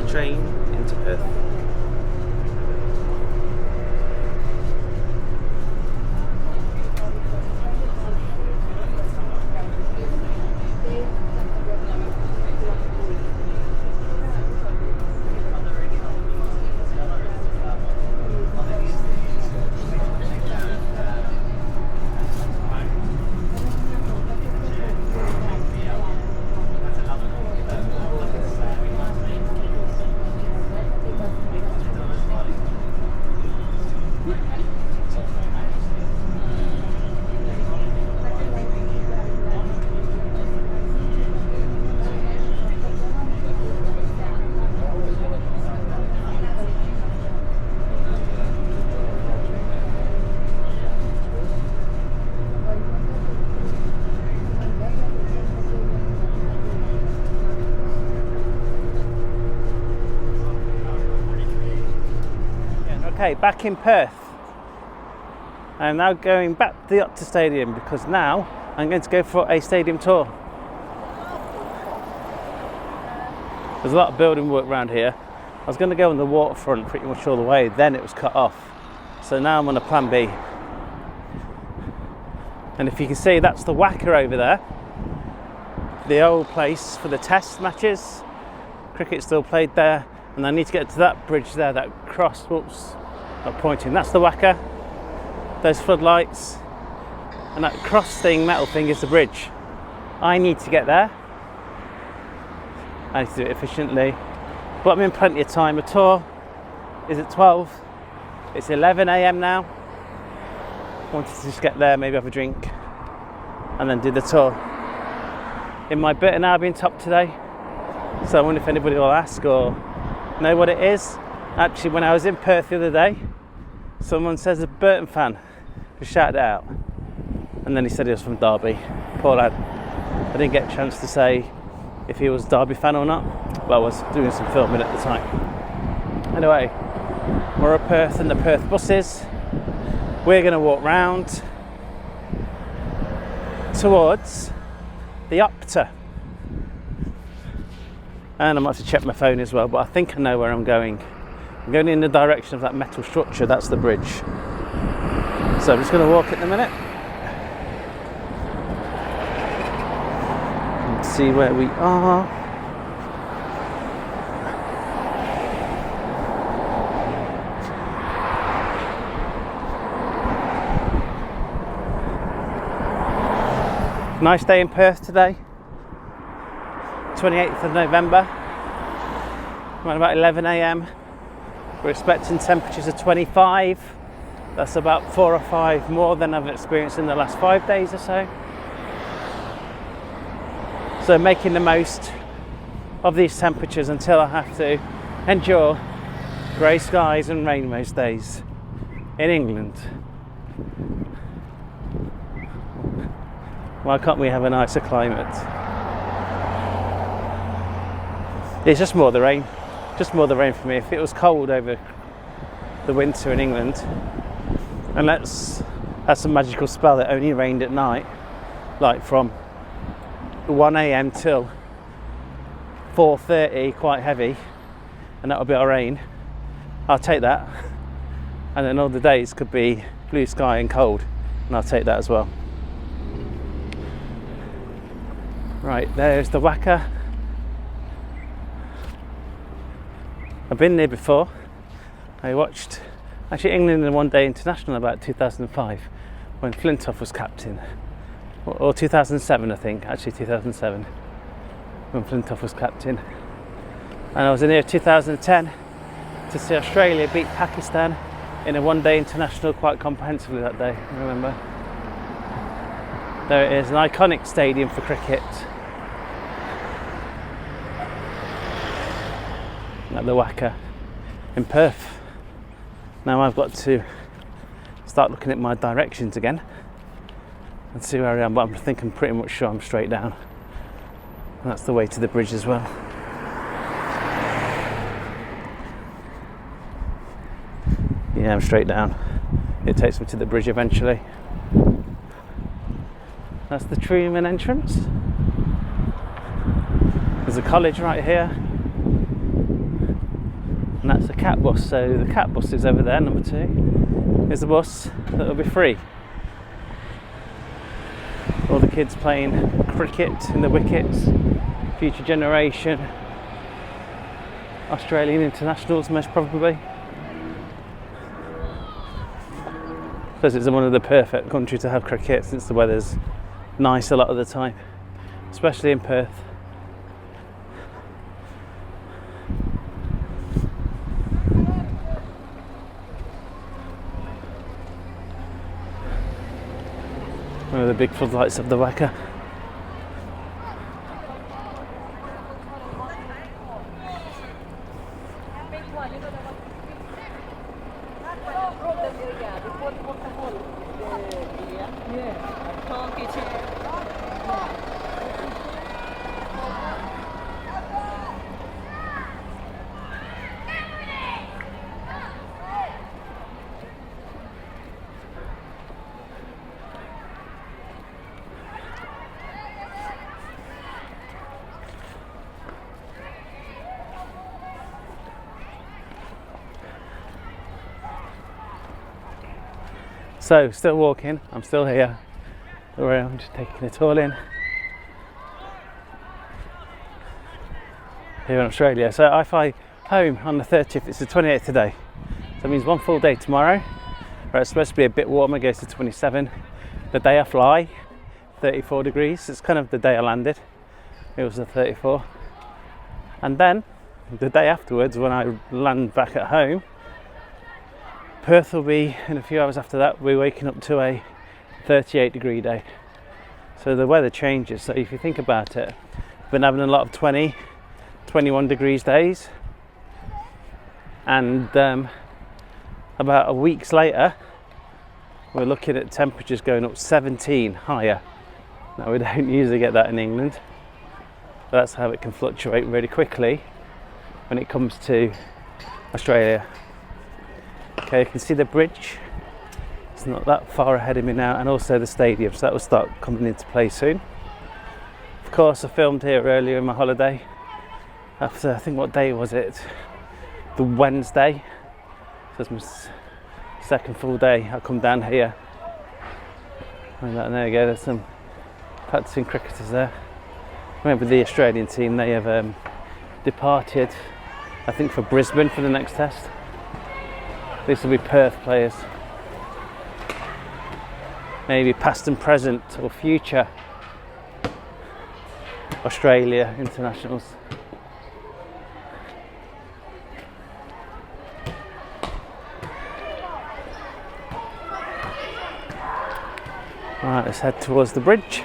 train into Perth. Okay, back in Perth. I'm now going back to the Optus Stadium because now I'm going to go for a stadium tour. There's a lot of building work around here. I was going to go on the waterfront pretty much all the way, then it was cut off. So now I'm on a plan B. And if you can see, that's the Wacker over there. The old place for the test matches. Cricket still played there. And I need to get to that bridge there, that cross, whoops, not pointing. That's the Wacker. Those floodlights. And that cross thing, metal thing, is the bridge. I need to get there. I need to do it efficiently. But I'm in plenty of time. The tour is at 12. It's 11 a.m. now. Wanted to just get there, maybe have a drink, and then do the tour. In my Burton Albion top today. So I wonder if anybody will ask or know what it is. Actually, when I was in Perth the other day, someone says a Burton fan, who shouted it out. And then he said he was from Derby. Poor lad. I didn't get a chance to say if he was a Derby fan or not. Well, I was doing some filming at the time. Anyway, we're at Perth and the Perth buses. We're going to walk round towards the Optus. And I might have to check my phone as well, but I think I know where I'm going. I'm going in the direction of that metal structure, that's the bridge. So I'm just going to walk in a minute and see where we are. Nice day in Perth today. 28th of November, around about 11 a.m. We're expecting temperatures of 25. That's about 4 or 5 more than I've experienced in the last 5 days or so. So making the most of these temperatures until I have to endure grey skies and rain most days in England. Why can't we have a nicer climate? It's just more the rain. Just more the rain for me. If it was cold over the winter in England, and let's have some magical spell that only rained at night, like from 1 a.m. till 4:30, quite heavy, and that would be our rain, I'll take that. And then all the days could be blue sky and cold, and I'll take that as well. Right, there's the Wacker. I've been there before. I watched actually England in One Day International about 2005 when Flintoff was captain, or 2007 I think, actually 2007 when Flintoff was captain. And I was in here 2010 to see Australia beat Pakistan in a One Day International quite comprehensively that day, I remember. There it is, an iconic stadium for cricket. At the Wacker in Perth. Now I've got to start looking at my directions again and see where I am, but I'm thinking pretty much sure I'm straight down. And that's the way to the bridge as well. Yeah, I'm straight down. It takes me to the bridge eventually. That's the Truman entrance. There's a college right here. and that's the cat bus. So the cat bus is over there, number 2 is the bus that will be free. All the kids playing cricket in the wickets, future generation, Australian internationals most probably. I suppose it's one of the perfect countries to have cricket since the weather's nice a lot of the time, especially in Perth. One of the big floodlights of the Wacker. So, still walking, I'm still here, I'm just taking it all in. Here in Australia. So I fly home on the 30th, it's the 28th today. So that means one full day tomorrow, where it's supposed to be a bit warmer, goes to 27. The day I fly, 34 degrees, it's kind of the day I landed, it was the 34. And then, the day afterwards, when I land back at home, Perth will be, in a few hours after that, we're waking up to a 38 degree day. So the weather changes. So if you think about it, we've been having a lot of 20, 21 degrees days. And about a week later, we're looking at temperatures going up 17 higher. Now we don't usually get that in England. But that's how it can fluctuate really quickly when it comes to Australia. Okay, you can see the bridge, it's not that far ahead of me now, and also the stadium, so that will start coming into play soon. Of course, I filmed here earlier in my holiday, after, I think, what day was it? The Wednesday, so it's my second full day. I come down here, and there you go, there's some practicing cricketers there. Remember the Australian team, they have departed, I think, for Brisbane for the next test. These will be Perth players. Maybe past and present or future Australia internationals. Right, let's head towards the bridge.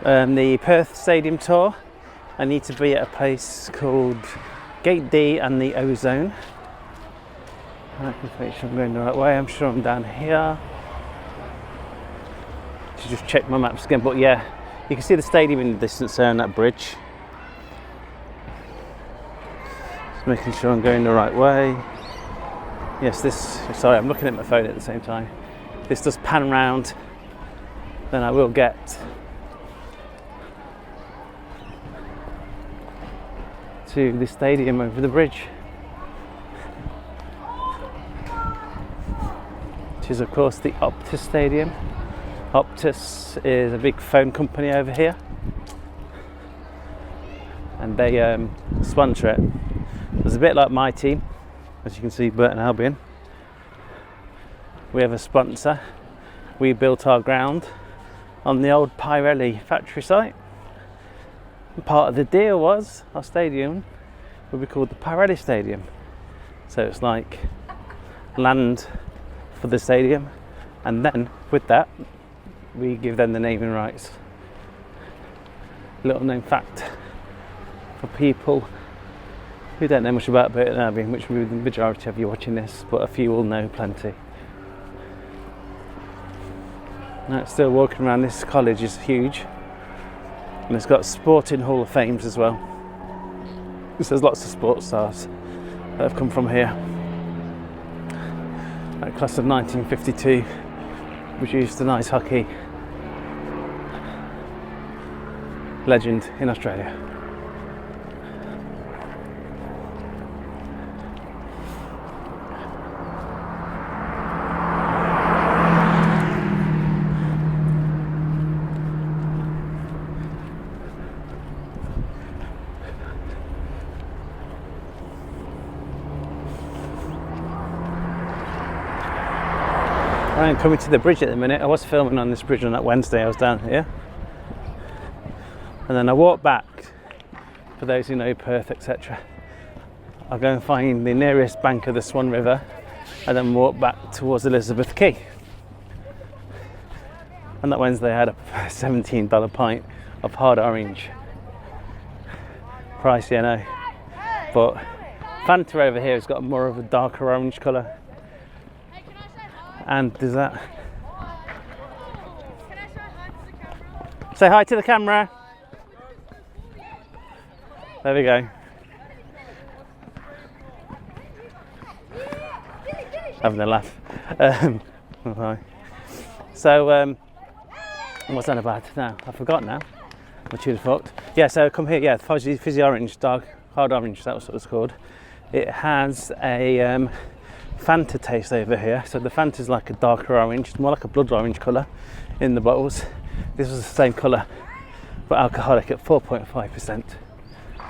The Perth Stadium tour. I need to be at a place called Gate D and the Ozone. I can make sure I'm going the right way. I'm sure I'm down here. To just check my maps again, but yeah, you can see the stadium in the distance there on that bridge. Just making sure I'm going the right way. Yes, sorry, I'm looking at my phone at the same time. This does pan round, then I will get to the stadium over the bridge. Is of course the Optus Stadium. Optus is a big phone company over here, and they sponsor it. It's a bit like my team, as you can see, Burton Albion. We have a sponsor. We built our ground on the old Pirelli factory site. And part of the deal was our stadium would be called the Pirelli Stadium. So it's like land for the stadium, and then with that we give them the naming rights. Little known fact for people who don't know much about Burton Albion, which will be the majority of you watching this, but a few will know plenty. Now, still walking around, this college is huge, and it's got Sporting Hall of Fames as well. There's lots of sports stars that have come from here. That class of 1952 produced an ice hockey legend in Australia. I'm coming to the bridge at the minute. I was filming on this bridge on that Wednesday. I was down here, and then I walked back. For those who know Perth, etc., I'll go and find the nearest bank of the Swan River, and then walk back towards Elizabeth Quay. And that Wednesday I had a $17 pint of hard orange. Pricey, I know, but Fanta over here has got more of a darker orange colour. And does that? Say hi to the camera. There we go. Having a laugh. Hi. So, what's that about now? I forgot now. My tune forked. Yeah, so come here. Yeah, fizzy orange, dark, hard orange. That was what it's called. It has a Fanta taste over here. So the Fanta is like a darker orange, more like a blood orange colour in the bottles. This was the same colour, but alcoholic at 4.5%.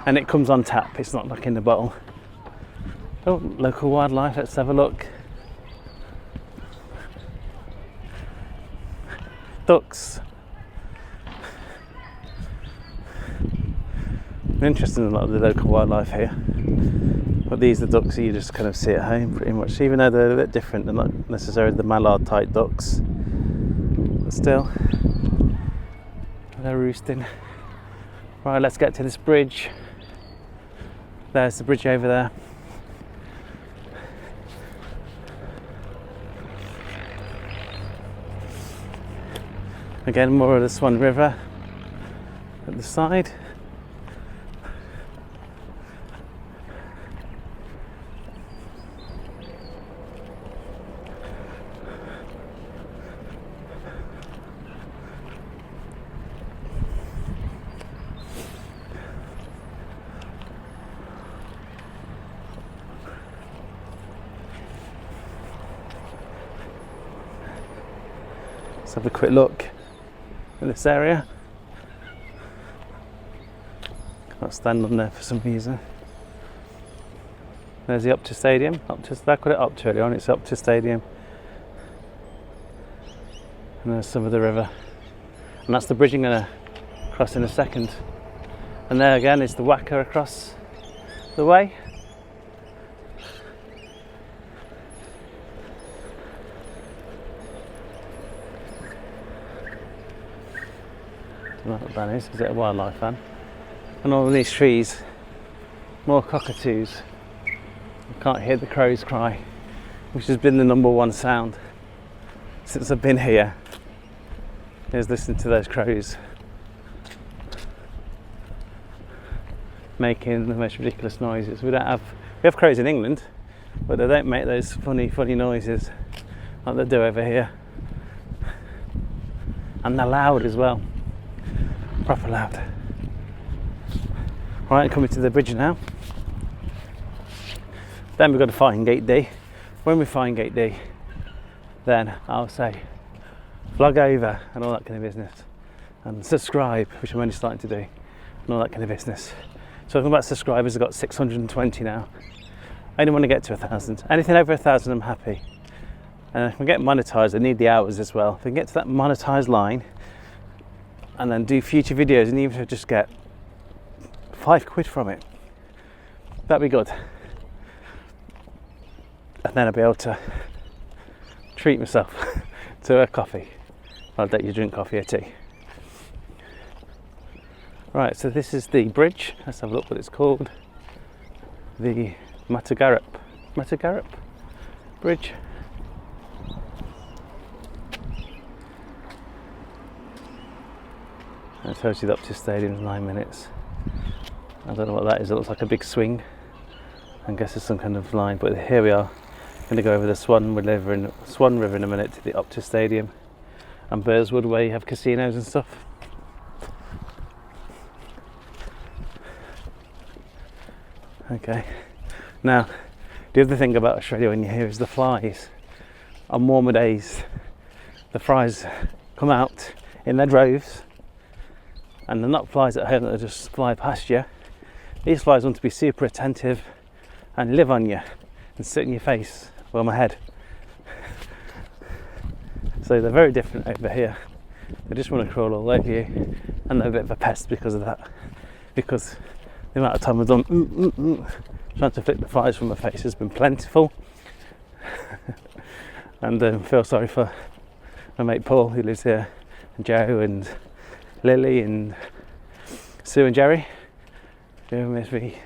And it comes on tap. It's not like in the bottle. Oh, local wildlife. Let's have a look. Ducks. I'm interested in a lot of the local wildlife here. But these are ducks that you just kind of see at home pretty much, even though they're a bit different. They're not necessarily the mallard type ducks, but still they're roosting. Right, let's get to this bridge. There's the bridge over there. Again, more of the Swan River at the side. Let's have a quick look in this area. Can't stand on there for some reason. There's the Optus Stadium. Optus, I call it Optus earlier on. It's Optus Stadium. And there's some of the river. And that's the bridge I'm going to cross in a second. And there again is the Wacker across the way. I don't know what that is. Is it a wildlife fan? And all these trees, more cockatoos. I can't hear the crows cry, which has been the number one sound since I've been here, is listening to those crows making the most ridiculous noises. We have crows in England, but they don't make those funny noises like they do over here. And they're loud as well. Proper loud. Right, coming to the bridge now. Then we've got to find Gate D. When we find Gate D, then I'll say vlog over and all that kind of business, and subscribe, which I'm only starting to do, and all that kind of business. So talking about subscribers, I've got 620 now. I only want to get to 1,000. Anything over 1,000, I'm happy. And if I get monetized, I need the hours as well. If I can get to that monetized line, and then do future videos, and even if I just get £5 from it, that'd be good. And then I'll be able to treat myself to a coffee. I'll let you drink coffee or tea. Right, so this is the bridge. Let's have a look what it's called. The Matagarup Bridge. That tells you the Optus Stadium is 9 minutes. I don't know what that is. It looks like a big swing. I guess it's some kind of line. But here we are. Going to go over the Swan River in a minute to the Optus Stadium and Burswood, where you have casinos and stuff. Okay. Now, the other thing about Australia when you're here is the flies. On warmer days, the flies come out in their droves. And they're not flies at home that just fly past you. These flies want to be super attentive and live on you and sit in your face, well, my head. So they're very different over here. They just want to crawl all over you, and they're a bit of a pest because of that. Because the amount of time I've done trying to flick the flies from my face has been plentiful. And feel sorry for my mate Paul, who lives here, and Joe and Lily and Sue and Jerry, who must be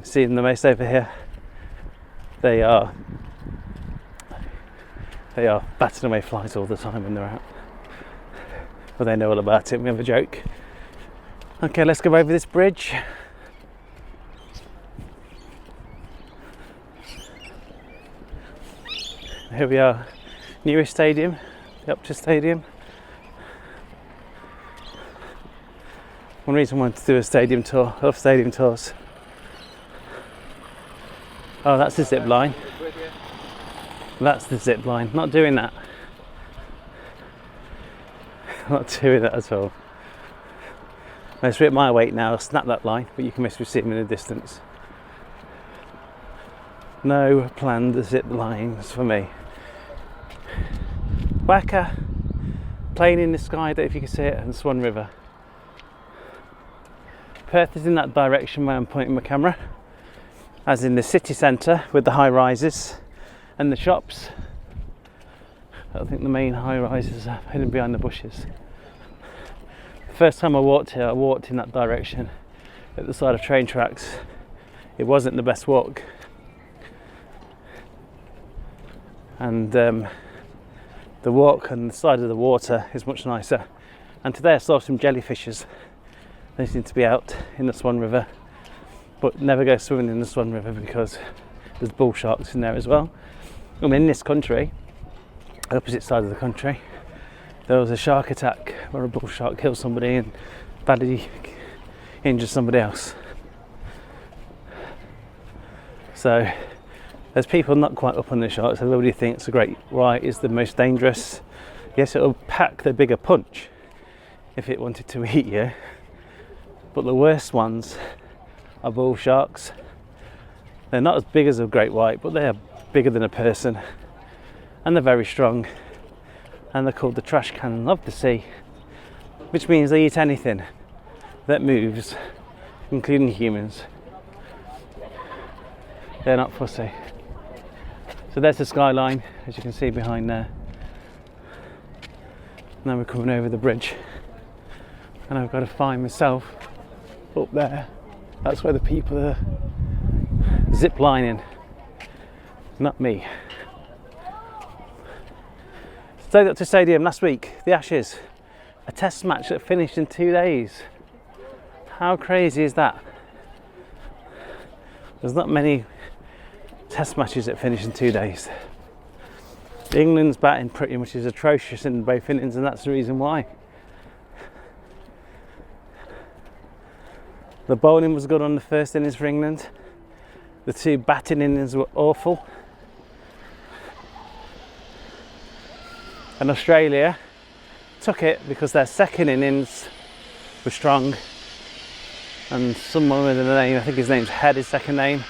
seeing the most over here. They are batting away flies all the time when they're out. Well, they know all about it. We have a joke. Okay, let's go over this bridge. Here we are, newest stadium, the Optus Stadium. One reason I wanted to do a stadium tour. I love stadium tours. Oh, that's the zip line. That's the zip line. Not doing that. Not doing that at all. Let's be at my weight now. I'll snap that line, but you can miss me seeing in the distance. No planned zip lines for me. Wacker, plane in the sky, I don't know if you can see it, and Swan River. Perth is in that direction where I'm pointing my camera, as in the city centre with the high rises and the shops. I think the main high rises are hidden behind the bushes. The first time I walked here, I walked in that direction at the side of train tracks. It wasn't the best walk. And the walk on the side of the water is much nicer. And today I saw some jellyfishes. They seem to be out in the Swan River, but never go swimming in the Swan River because there's bull sharks in there as well. I mean, in this country, the opposite side of the country, there was a shark attack where a bull shark killed somebody and badly injured somebody else. So there's people not quite up on the sharks. Everybody thinks a great white is the most dangerous. Yes, it'll pack the bigger punch if it wanted to eat you, but the worst ones are bull sharks. They're not as big as a great white, but they are bigger than a person, and they're very strong, and they're called the trash can of the sea, which means they eat anything that moves, including humans. They're not fussy. So there's the skyline, as you can see behind there. Now we're coming over the bridge, and I've got to find myself up there. That's where the people are zip lining, not me. Stayed up to stadium last week, the Ashes, a test match that finished in 2 days. How crazy is that? There's not many test matches that finish in 2 days. England's batting pretty much is atrocious in both innings, and that's the reason why. The bowling was good on the first innings for England. The two batting innings were awful. And Australia took it because their second innings were strong. And someone with a name, I think his name's Head, his second name.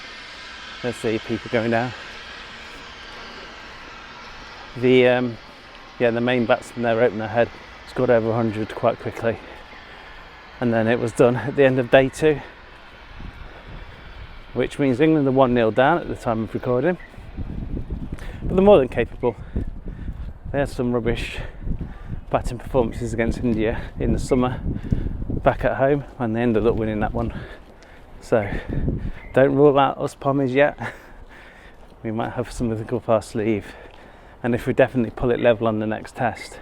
Let's see, people going down. The main batsman, their opener, Head, scored over 100 quite quickly. And then it was done at the end of day 2, which means England are 1-0 down at the time of recording, but they're more than capable. They had some rubbish batting performances against India in the summer back at home, and they ended up winning that one. So don't rule out us Pommies yet. We might have something up our sleeve, and if we definitely pull it level on the next test,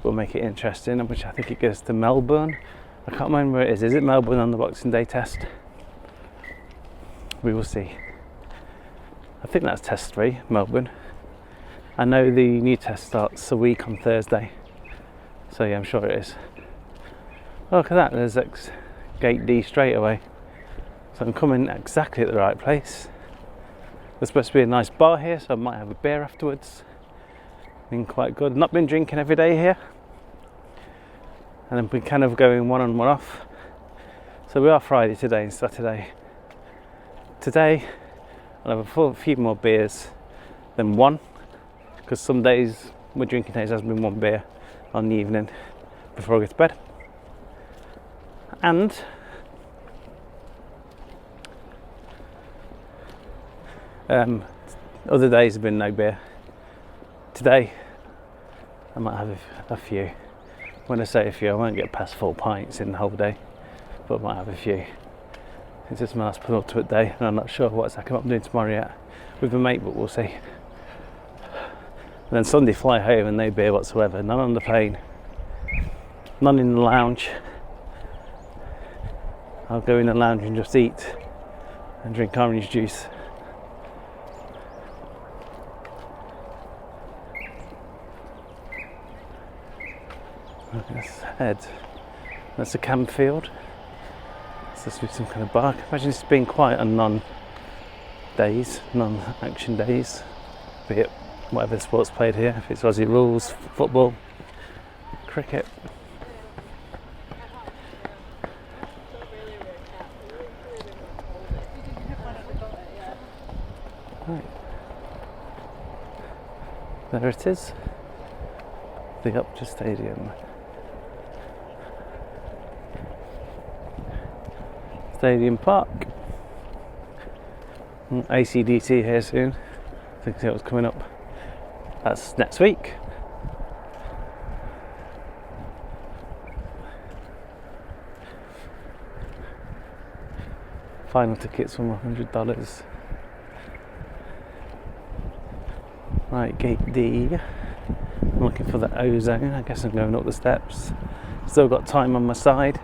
we'll make it interesting, which I think it goes to Melbourne. I can't remember where it is. Is it Melbourne on the Boxing Day test? We will see. I think that's test 3, Melbourne. I know the new test starts a week on Thursday. So yeah, I'm sure it is. Oh, look at that, there's gate D straight away. So I'm coming exactly at the right place. There's supposed to be a nice bar here, so I might have a beer afterwards. Been quite good. Not been drinking every day here. And then we're kind of going one on, one off. So we are Friday today and Saturday. Today I'll have a few more beers than one, because some days we're drinking today has been one beer on the evening before I go to bed. And other days have been no beer. Today I might have a few. When I say a few, I won't get past 4 pints in the whole day, but I might have a few. It's just my last penultimate day, and I'm not sure what I'm doing tomorrow yet with a mate, but we'll see. And then Sunday, fly home and no beer whatsoever, none on the plane, none in the lounge. I'll go in the lounge and just eat and drink orange juice. Let's head. That's a campfield. This must be some kind of bar. Imagine it's been quiet on non-action days, be it whatever sports played here, if it's Aussie rules, football, cricket. Right. There it is, the Optus Stadium. Stadium Park. ACDC here soon. I think that's what's coming up. That's next week. Final tickets from $100. Right, gate D. I'm looking for the ozone. I guess I'm going up the steps. Still got time on my side.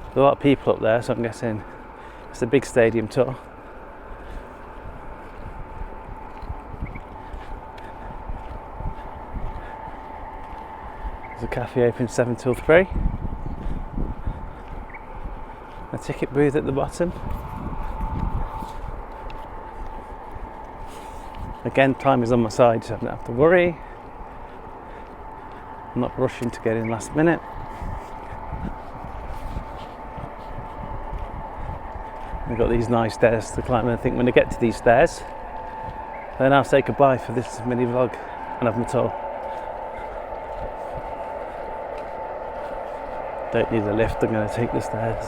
There's a lot of people up there, so I'm guessing it's a big stadium tour. There's a cafe open 7 till 3. A ticket booth at the bottom. Again, time is on my side, so I don't have to worry. I'm not rushing to get in last minute. We've got these nice stairs to climb, and I think when I get to these stairs, then I'll say goodbye for this mini vlog and have my tour. Don't need a lift, I'm going to take the stairs.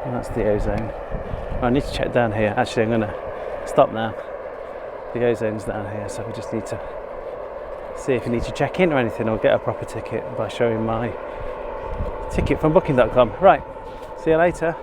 And that's the ozone. I need to check down here. Actually, I'm going to stop now. The ozone's down here, so we just need to see if you need to check in or anything, or get a proper ticket by showing my ticket from booking.com. Right, see you later.